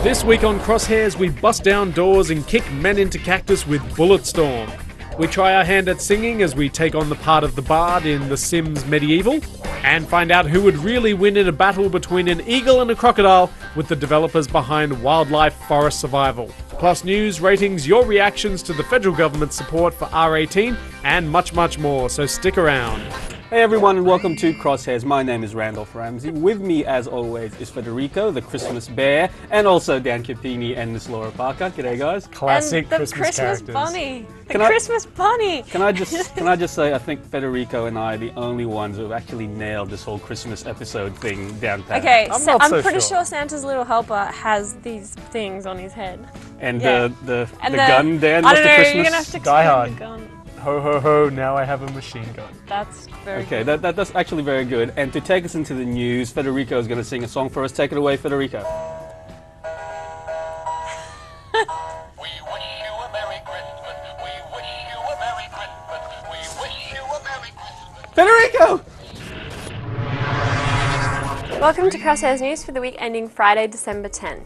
This week on Crosshairs, we bust down doors and kick men into cactus with Bulletstorm. We try our hand at singing as we take on the part of the bard in The Sims Medieval, and find out who would really win in a battle between an eagle and a crocodile with the developers behind Wildlife Forest Survival. Plus news, ratings, your reactions to the federal government's support for R18, and much, much more, so stick around. Hey everyone, and welcome to Crosshairs. My name is Randolph Ramsey. With me, as always, is Federico, the Christmas bear, and also Dan Capini and Miss Laura Parker. G'day, guys. Classic and the Christmas characters. Bunny. Can The I- Christmas bunny. Can I just say, I think Federico and I are the only ones who have actually nailed this whole Christmas episode thing down pat. Okay, I'm so not I'm so pretty sure. sure Santa's little helper has these things on his head. And Yeah. the And gun, Dan, I Mr. don't know, Christmas. you're gonna have to Die explain Hard. the gun. Ho ho ho, now I have a machine gun. That's very Okay, good. that's actually very good. And to take us into the news, Federico is going to sing a song for us. Take it away, Federico. We wish you a Merry Christmas. We wish you a Merry Christmas. We wish you a Merry Christmas. Federico! Welcome to Crosshairs News for the week ending Friday, December 10.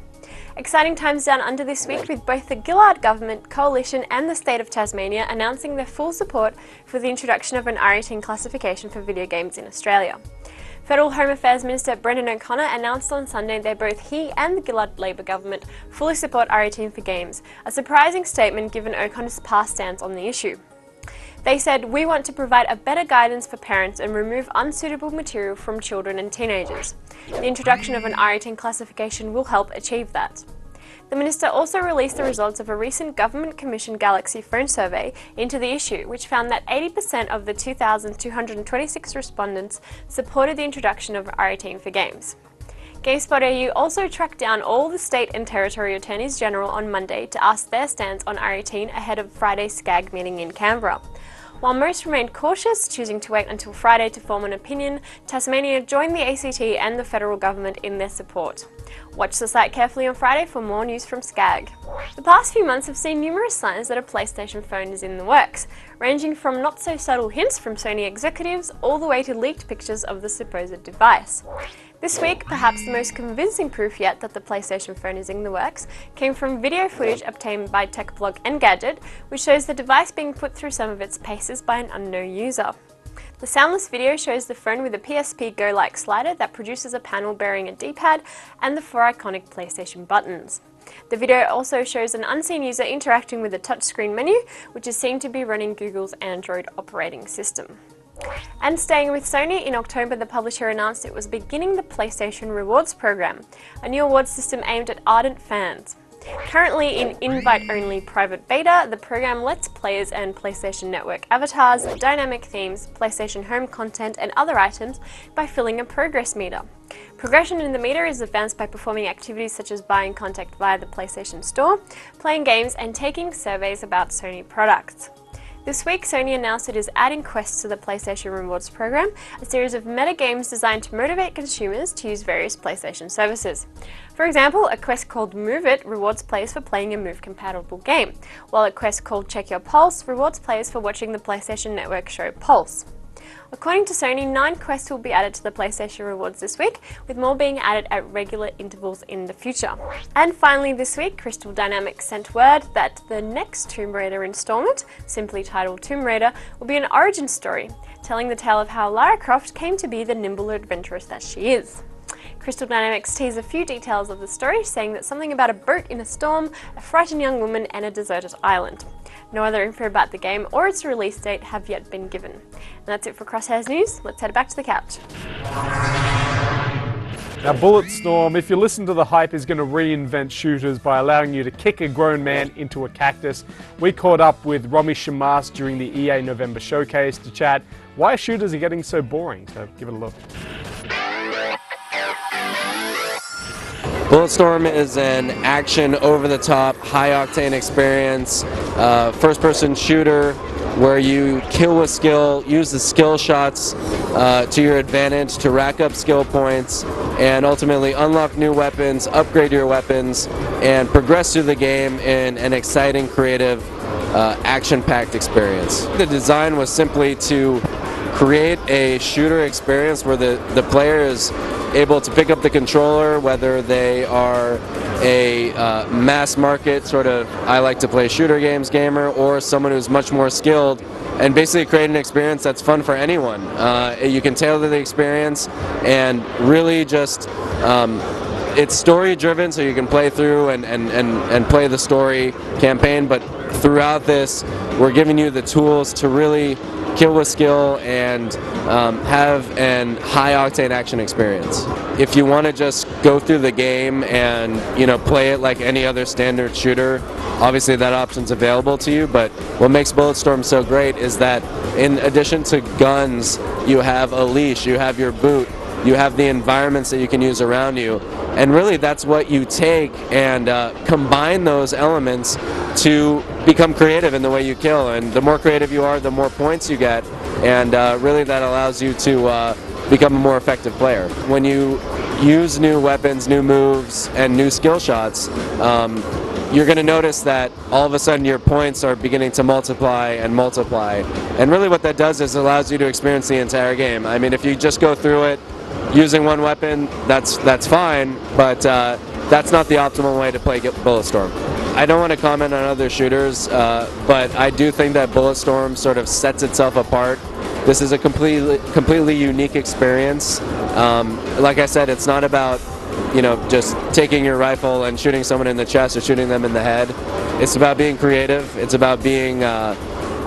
Exciting times down under this week with both the Gillard Government, Coalition and the State of Tasmania announcing their full support for the introduction of an R18 classification for video games in Australia. Federal Home Affairs Minister Brendan O'Connor announced on Sunday that both he and the Gillard Labor government fully support R18 for games, a surprising statement given O'Connor's past stance on the issue. They said, "We want to provide a better guidance for parents and remove unsuitable material from children and teenagers. The introduction of an R18 classification will help achieve that." The minister also released the results of a recent government-commissioned Galaxy phone survey into the issue, which found that 80% of the 2,226 respondents supported the introduction of R18 for games. GameSpot AU also tracked down all the state and territory attorneys general on Monday to ask their stance on R18 ahead of Friday's SCAG meeting in Canberra. While most remained cautious, choosing to wait until Friday to form an opinion, Tasmania joined the ACT and the federal government in their support. Watch the site carefully on Friday for more news from SCAG. The past few months have seen numerous signs that a PlayStation phone is in the works, ranging from not-so-subtle hints from Sony executives all the way to leaked pictures of the supposed device. This week, perhaps the most convincing proof yet that the PlayStation phone is in the works came from video footage obtained by tech blog Engadget, which shows the device being put through some of its paces by an unknown user. The soundless video shows the phone with a PSP Go-like slider that produces a panel bearing a D-pad and the four iconic PlayStation buttons. The video also shows an unseen user interacting with a touchscreen menu, which is seen to be running Google's Android operating system. And staying with Sony, in October the publisher announced it was beginning the PlayStation Rewards program, a new awards system aimed at ardent fans. Currently in invite-only private beta, the program lets players earn PlayStation Network avatars, dynamic themes, PlayStation Home content and other items by filling a progress meter. Progression in the meter is advanced by performing activities such as buying content via the PlayStation Store, playing games and taking surveys about Sony products. This week, Sony announced it is adding quests to the PlayStation Rewards program, a series of meta games designed to motivate consumers to use various PlayStation services. For example, a quest called Move It rewards players for playing a Move-compatible game, while a quest called Check Your Pulse rewards players for watching the PlayStation Network show Pulse. According to Sony, 9 quests will be added to the PlayStation Rewards this week, with more being added at regular intervals in the future. And finally this week, Crystal Dynamics sent word that the next Tomb Raider installment, simply titled Tomb Raider, will be an origin story, telling the tale of how Lara Croft came to be the nimble adventuress that she is. Crystal Dynamics teased a few details of the story, saying that something about a boat in a storm, a frightened young woman and a deserted island. No other info about the game or its release date have yet been given. And that's it for Crosshairs News. Let's head back to the couch. Now, Bulletstorm, if you listen to the hype, is going to reinvent shooters by allowing you to kick a grown man into a cactus. We caught up with Romy Shamas during the EA November showcase to chat why shooters are getting so boring. So give it a look. Bulletstorm is an action, over-the-top, high-octane experience, first-person shooter where you kill with skill, use the skill shots to your advantage to rack up skill points, and ultimately unlock new weapons, upgrade your weapons, and progress through the game in an exciting, creative, action-packed experience. The design was simply to create a shooter experience where the player is able to pick up the controller, whether they are a mass market sort of I like to play shooter games gamer, or someone who's much more skilled, and basically create an experience that's fun for anyone. You can tailor the experience and really just it's story driven, so you can play through and play the story campaign, but throughout this we're giving you the tools to really kill with skill and have an high octane action experience. If you want to just go through the game and play it like any other standard shooter, obviously that option's available to you, but what makes Bulletstorm so great is that in addition to guns, you have a leash, you have your boot, you have the environments that you can use around you, and really that's what you take and combine those elements to become creative in the way you kill. And the more creative you are, the more points you get, and really that allows you to become a more effective player. When you use new weapons, new moves, and new skill shots, you're going to notice that all of a sudden your points are beginning to multiply and multiply. And really what that does is allows you to experience the entire game. I mean, if you just go through it using one weapon, that's fine, but that's not the optimal way to play Bulletstorm. I don't want to comment on other shooters, but I do think that Bulletstorm sort of sets itself apart. This is a completely unique experience. Like I said, it's not about just taking your rifle and shooting someone in the chest or shooting them in the head. It's about being creative. It's about being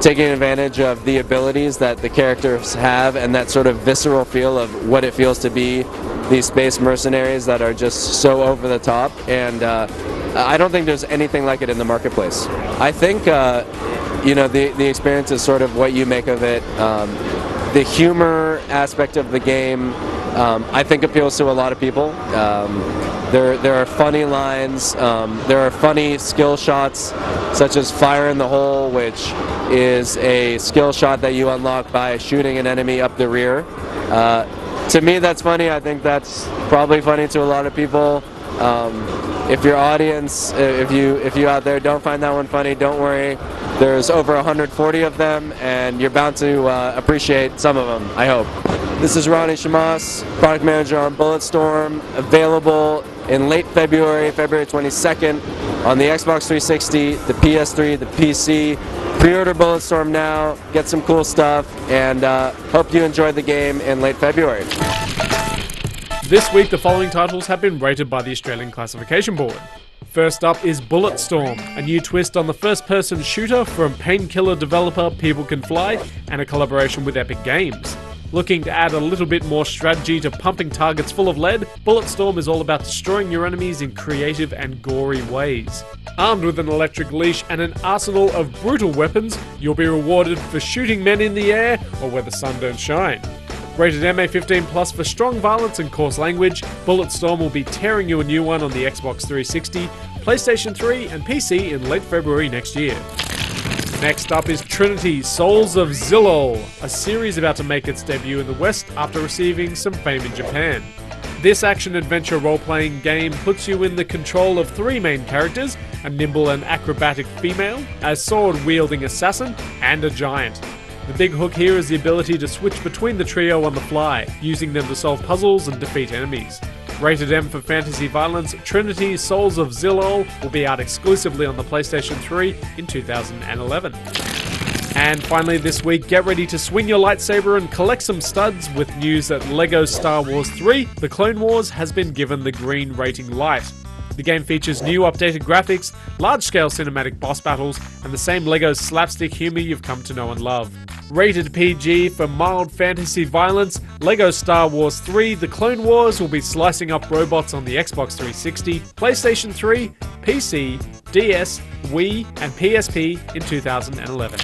taking advantage of the abilities that the characters have and that sort of visceral feel of what it feels to be these space mercenaries that are just so over the top. And I don't think there's anything like it in the marketplace. I think the experience is sort of what you make of it. The humor aspect of the game, I think, appeals to a lot of people. There are funny lines, there are funny skill shots, such as Fire in the Hole, which is a skill shot that you unlock by shooting an enemy up the rear. To me, that's funny. I think that's probably funny to a lot of people. If your audience, if you out there don't find that one funny, don't worry. There's over 140 of them, and you're bound to appreciate some of them, I hope. This is Ronnie Shamas, product manager on Bulletstorm, available in late February, February 22nd, on the Xbox 360, the PS3, the PC. Pre-order Bulletstorm now, get some cool stuff, and hope you enjoy the game in late February. This week, the following titles have been rated by the Australian Classification Board. First up is Bulletstorm, a new twist on the first-person shooter from Painkiller developer People Can Fly, and a collaboration with Epic Games. Looking to add a little bit more strategy to pumping targets full of lead, Bulletstorm is all about destroying your enemies in creative and gory ways. Armed with an electric leash and an arsenal of brutal weapons, you'll be rewarded for shooting men in the air or where the sun don't shine. Rated MA15+ for strong violence and coarse language, Bulletstorm will be tearing you a new one on the Xbox 360, PlayStation 3 and PC in late February next year. Next up is Trinity: Souls of Zilol, a series about to make its debut in the West after receiving some fame in Japan. This action-adventure role-playing game puts you in the control of three main characters, a nimble and acrobatic female, a sword-wielding assassin, and a giant. The big hook here is the ability to switch between the trio on the fly, using them to solve puzzles and defeat enemies. Rated M for fantasy violence, Trinity: Souls of Zilol will be out exclusively on the PlayStation 3 in 2011. And finally this week, get ready to swing your lightsaber and collect some studs with news that LEGO Star Wars 3: The Clone Wars has been given the green rating light. The game features new updated graphics, large-scale cinematic boss battles, and the same LEGO slapstick humour you've come to know and love. Rated PG for mild fantasy violence, LEGO Star Wars 3: The Clone Wars will be slicing up robots on the Xbox 360, PlayStation 3, PC, DS, Wii, and PSP in 2011.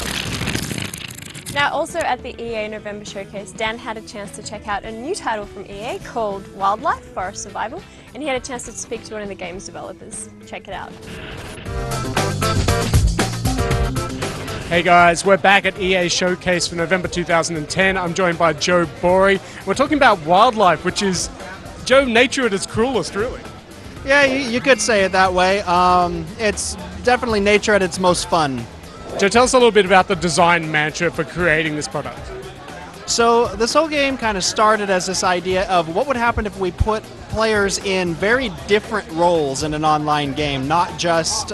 Now, also at the EA November Showcase, Dan had a chance to check out a new title from EA called Wildlife: Forest Survival, and he had a chance to speak to one of the game's developers. Check it out. Hey guys, we're back at EA Showcase for November 2010. I'm joined by Joe Borey. We're talking about Wildlife, which is, Joe, nature at its cruelest, really. Yeah, you could say it that way. It's definitely nature at its most fun. Joe, tell us a little bit about the design mantra for creating this product. So this whole game kind of started as this idea of what would happen if we put players in very different roles in an online game, not just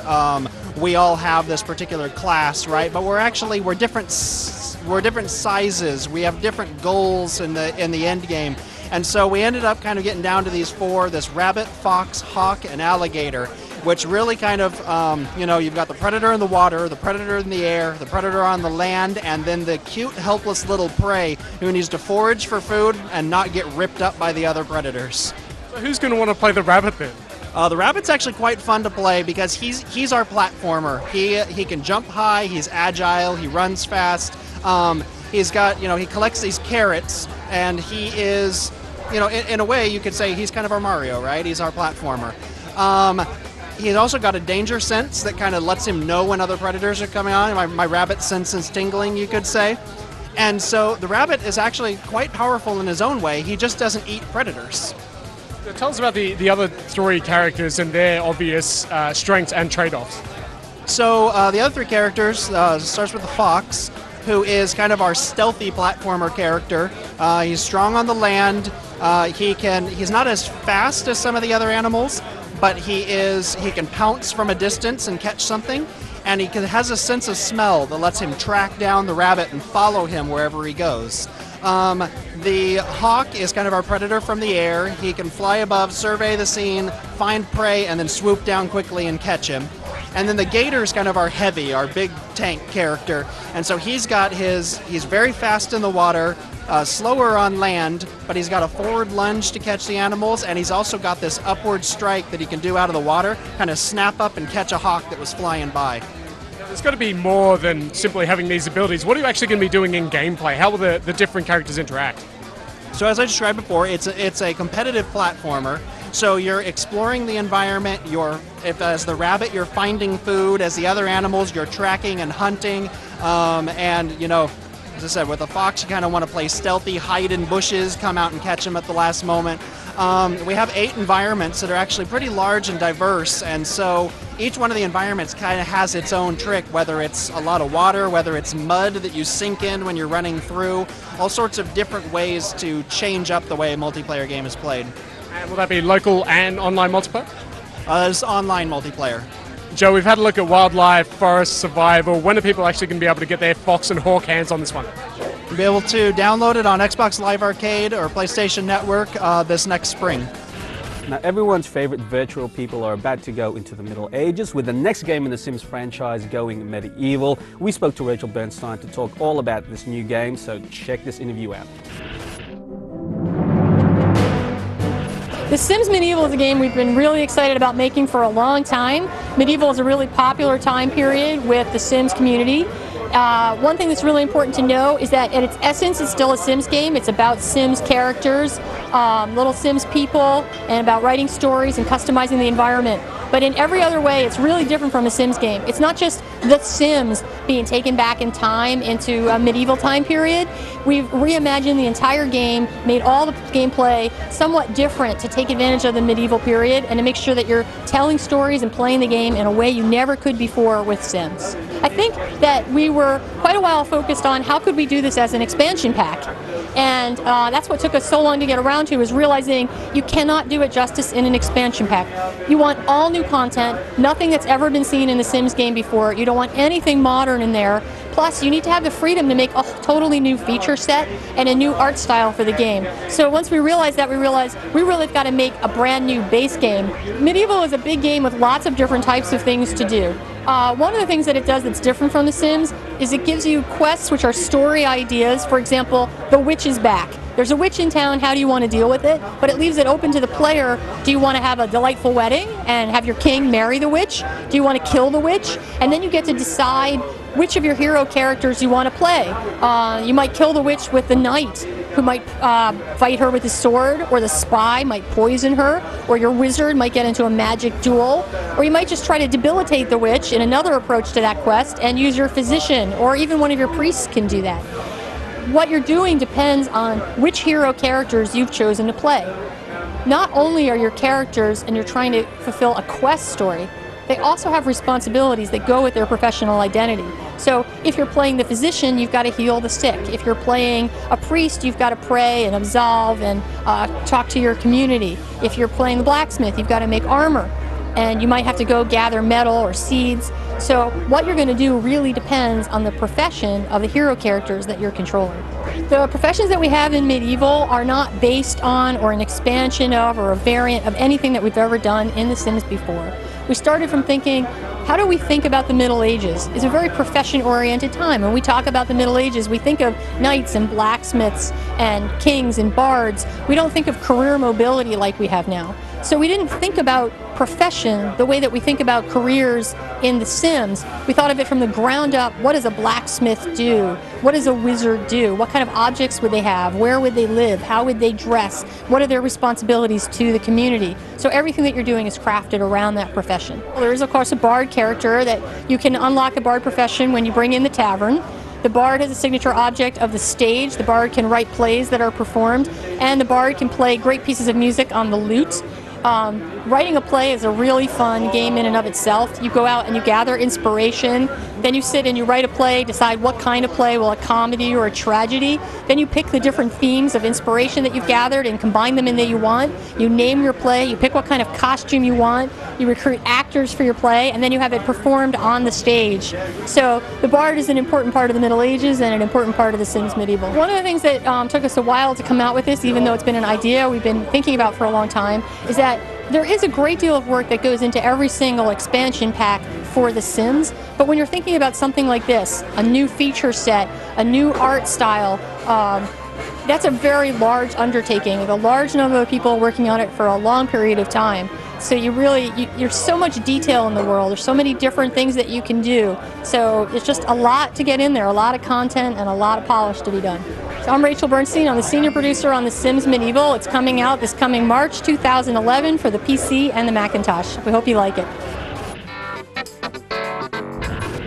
we all have this particular class, right? But we're different sizes. We have different goals in the end game. And so we ended up kind of getting down to these four: this rabbit, fox, hawk, and alligator, which really kind of, you've got the predator in the water, the predator in the air, the predator on the land, and then the cute, helpless little prey who needs to forage for food and not get ripped up by the other predators. So who's going to want to play the rabbit then? The rabbit's actually quite fun to play because he's our platformer. He can jump high, he's agile, he runs fast. He's got, he collects these carrots, and he is, in a way you could say he's kind of our Mario, right? He's our platformer. He's also got a danger sense that kind of lets him know when other predators are coming on. My rabbit sense is tingling, you could say. And so the rabbit is actually quite powerful in his own way. He just doesn't eat predators. So tell us about the other three characters and their obvious strengths and trade-offs. So the other three characters starts with the fox, who is kind of our stealthy platformer character. He's strong on the land. He's not as fast as some of the other animals, but he can pounce from a distance and catch something, and he has a sense of smell that lets him track down the rabbit and follow him wherever he goes. The hawk is kind of our predator from the air. He can fly above, survey the scene, find prey, and then swoop down quickly and catch him. And then the gator is kind of our heavy, our big tank character, and so he's very fast in the water, slower on land, but he's got a forward lunge to catch the animals, and he's also got this upward strike that he can do out of the water, kind of snap up and catch a hawk that was flying by. There's got to be more than simply having these abilities. What are you actually going to be doing in gameplay? How will the different characters interact? So as I described before, it's a competitive platformer. So you're exploring the environment. As the rabbit, you're finding food. As the other animals, you're tracking and hunting. As I said, with a fox, you kind of want to play stealthy, hide in bushes, come out and catch them at the last moment. We have 8 environments that are actually pretty large and diverse, and so each one of the environments kind of has its own trick, whether it's a lot of water, whether it's mud that you sink in when you're running through, all sorts of different ways to change up the way a multiplayer game is played. And will that be local and online multiplayer? There's online multiplayer. Joe, we've had a look at wildlife, forest, survival. When are people actually going to be able to get their fox and hawk hands on this one? You'll be able to download it on Xbox Live Arcade or PlayStation Network this next spring. Now, everyone's favorite virtual people are about to go into the Middle Ages, with the next game in the Sims franchise going medieval. We spoke to Rachel Bernstein to talk all about this new game, so check this interview out. The Sims Medieval is a game we've been really excited about making for a long time. Medieval is a really popular time period with the Sims community. One thing that's really important to know is that at its essence it's still a Sims game. It's about Sims characters, little Sims people, and about writing stories and customizing the environment. But in every other way, it's really different from a Sims game. It's not just the Sims being taken back in time into a medieval time period. We've reimagined the entire game, made all the gameplay somewhat different to take advantage of the medieval period and to make sure that you're telling stories and playing the game in a way you never could before with Sims. I think that we were quite a while focused on how could we do this as an expansion pack. And that's what took us so long to get around to, is realizing you cannot do it justice in an expansion pack. You want all new content, nothing that's ever been seen in the Sims game before. You don't want anything modern in there. Plus, you need to have the freedom to make a totally new feature set and a new art style for the game. So once we realized that, we realized we really got to make a brand new base game. Medieval is a big game with lots of different types of things to do. One of the things that it does that's different from The Sims is it gives you quests which are story ideas. For example, the witch is back. There's a witch in town, how do you want to deal with it? But it leaves it open to the player. Do you want to have a delightful wedding and have your king marry the witch? Do you want to kill the witch? And then you get to decide which of your hero characters you want to play. You might kill the witch with the knight, who might fight her with his sword, or the spy might poison her, or your wizard might get into a magic duel, or you might just try to debilitate the witch in another approach to that quest and use your physician, or even one of your priests can do that. What you're doing depends on which hero characters you've chosen to play. Not only are your characters and you're trying to fulfill a quest story, they also have responsibilities that go with their professional identity. So If you're playing the physician, you've got to heal the sick. If you're playing a priest, you've got to pray and absolve and talk to your community. If you're playing the blacksmith, you've got to make armor. And you might have to go gather metal or seeds. So what you're going to do really depends on the profession of the hero characters that you're controlling. The professions that we have in Medieval are not based on or an expansion of or a variant of anything that we've ever done in The Sims before. We started from thinking, how do we think about the Middle Ages? It's a very profession-oriented time. When we talk about the Middle Ages, we think of knights and blacksmiths and kings and bards. We don't think of career mobility like we have now. So we didn't think about profession the way that we think about careers in The Sims. We thought of it from the ground up. What does a blacksmith do? What does a wizard do? What kind of objects would they have? Where would they live? How would they dress? What are their responsibilities to the community? So everything that you're doing is crafted around that profession. Well, there is, of course, a bard character that you can unlock the bard profession when you bring in the tavern. The bard is a signature object of the stage. The bard can write plays that are performed, and the bard can play great pieces of music on the lute. Writing a play is a really fun game in and of itself. You go out and you gather inspiration, then you sit and you write a play, decide what kind of play, will a comedy or a tragedy. Then you pick the different themes of inspiration that you've gathered and combine them in that you want. You name your play, you pick what kind of costume you want, you recruit actors for your play, and then you have it performed on the stage. So the bard is an important part of the Middle Ages and an important part of The Sims Medieval. One of the things that took us a while to come out with this, even though it's been an idea we've been thinking about for a long time, is that there is a great deal of work that goes into every single expansion pack for The Sims, but when you're thinking about something like this, a new feature set, a new art style, that's a very large undertaking with a large number of people working on it for a long period of time. So you're so much detail in the world, there's so many different things that you can do. So it's just a lot to get in there, a lot of content and a lot of polish to be done. So I'm Rachel Bernstein, I'm the senior producer on The Sims Medieval. It's coming out this coming March 2011 for the PC and the Macintosh. We hope you like it.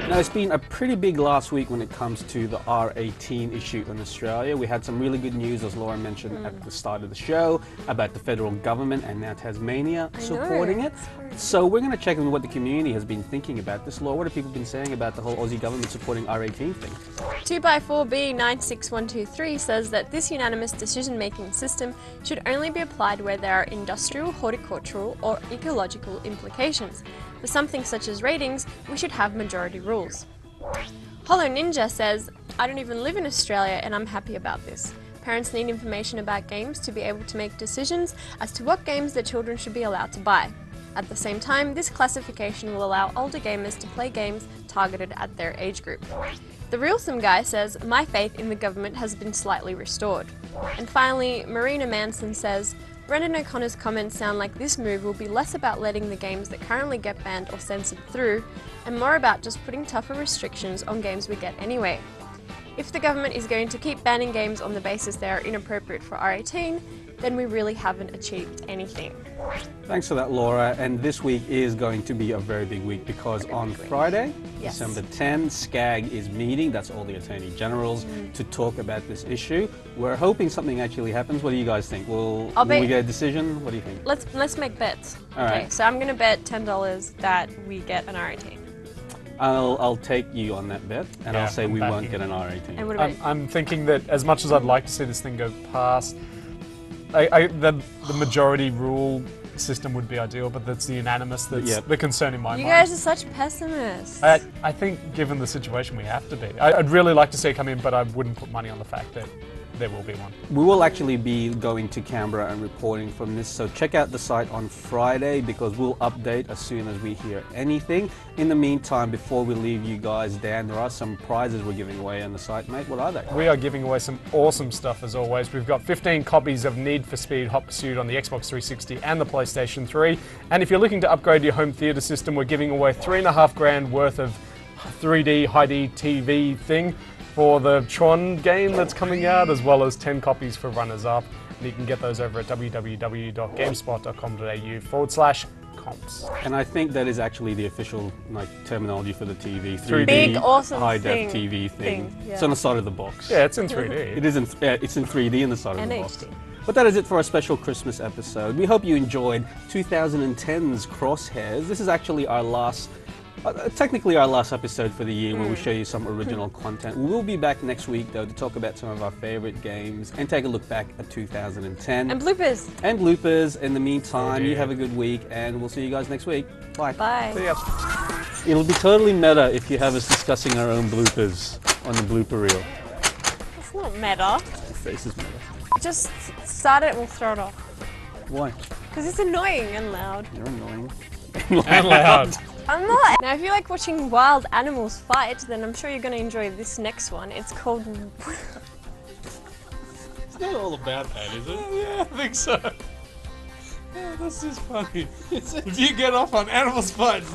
Now, it's been a pretty big last week when it comes to the R18 issue in Australia. We had some really good news, as Laura mentioned at the start of the show, about the federal government and now Tasmania supporting it. So we're going to check in what the community has been thinking about this. Laura, what have people been saying about the whole Aussie government supporting R18 thing? 2x4B96123 says that this unanimous decision-making system should only be applied where there are industrial, horticultural or ecological implications. For something such as ratings, we should have majority rules. Hollow Ninja says, I don't even live in Australia and I'm happy about this. Parents need information about games to be able to make decisions as to what games their children should be allowed to buy. At the same time, this classification will allow older gamers to play games targeted at their age group. The Realsome Guy says, my faith in the government has been slightly restored. And finally, Marina Manson says, Brendan O'Connor's comments sound like this move will be less about letting the games that currently get banned or censored through, and more about just putting tougher restrictions on games we get anyway. If the government is going to keep banning games on the basis they are inappropriate for R18, then we really haven't achieved anything. Thanks for that, Laura. And this week is going to be a very big week because on Friday, Yes. December 10, SCAG is meeting, that's all the Attorney Generals, to talk about this issue. We're hoping something actually happens. What do you guys think? Will we get a decision? What do you think? Let's make bets. All Okay, right. so I'm going to bet $10 that we get an R18. I'll take you on that bet, and Yeah, I'll say I'm we backing won't it. get an R18. And what about I'm thinking that as much as I'd like to see this thing go past, the majority rule system would be ideal, but that's the unanimous that's the concern in my you mind. guys are such pessimists. I think given the situation we have to be. I'd really like to see it come in, but I wouldn't put money on the fact that there will be one. We will actually be going to Canberra and reporting from this, so check out the site on Friday because we'll update as soon as we hear anything. In the meantime, before we leave you guys, Dan, there are some prizes we're giving away on the site, mate. What are they? We are giving away some awesome stuff as always. We've got 15 copies of Need for Speed Hot Pursuit on the Xbox 360 and the PlayStation 3. And if you're looking to upgrade your home theatre system, we're giving away $3.5 grand worth of 3D high-D TV thing for the Tron game that's coming out, as well as 10 copies for runners-up. And you can get those over at www.gamespot.com.au/comps. And I think that is actually the official terminology for the TV. 3D. Big, awesome high-def thing. TV thing. Yeah. It's on the side of the box. Yeah, it's in 3D. It isn't. It's in 3D on the side of And the box. HD. But that is it for our special Christmas episode. We hope you enjoyed 2010's Crosshairs. This is actually our last Technically our last episode for the year where we show you some original content. We will be back next week though to talk about some of our favorite games and take a look back at 2010. And bloopers. And bloopers. In the meantime, you have a good week and we'll see you guys next week. Bye. Bye. See ya. It'll be totally meta if you have us discussing our own bloopers on the blooper reel. It's not meta. Your face is meta. Just start it and we'll throw it off. Why? Because it's annoying and loud. You're annoying. And loud. I'm not. Now, if you like watching wild animals fight, then I'm sure you're going to enjoy this next one. It's called... It's not all about that, is it? Yeah, I think so. Yeah, this is funny. If you get off on animals fighting.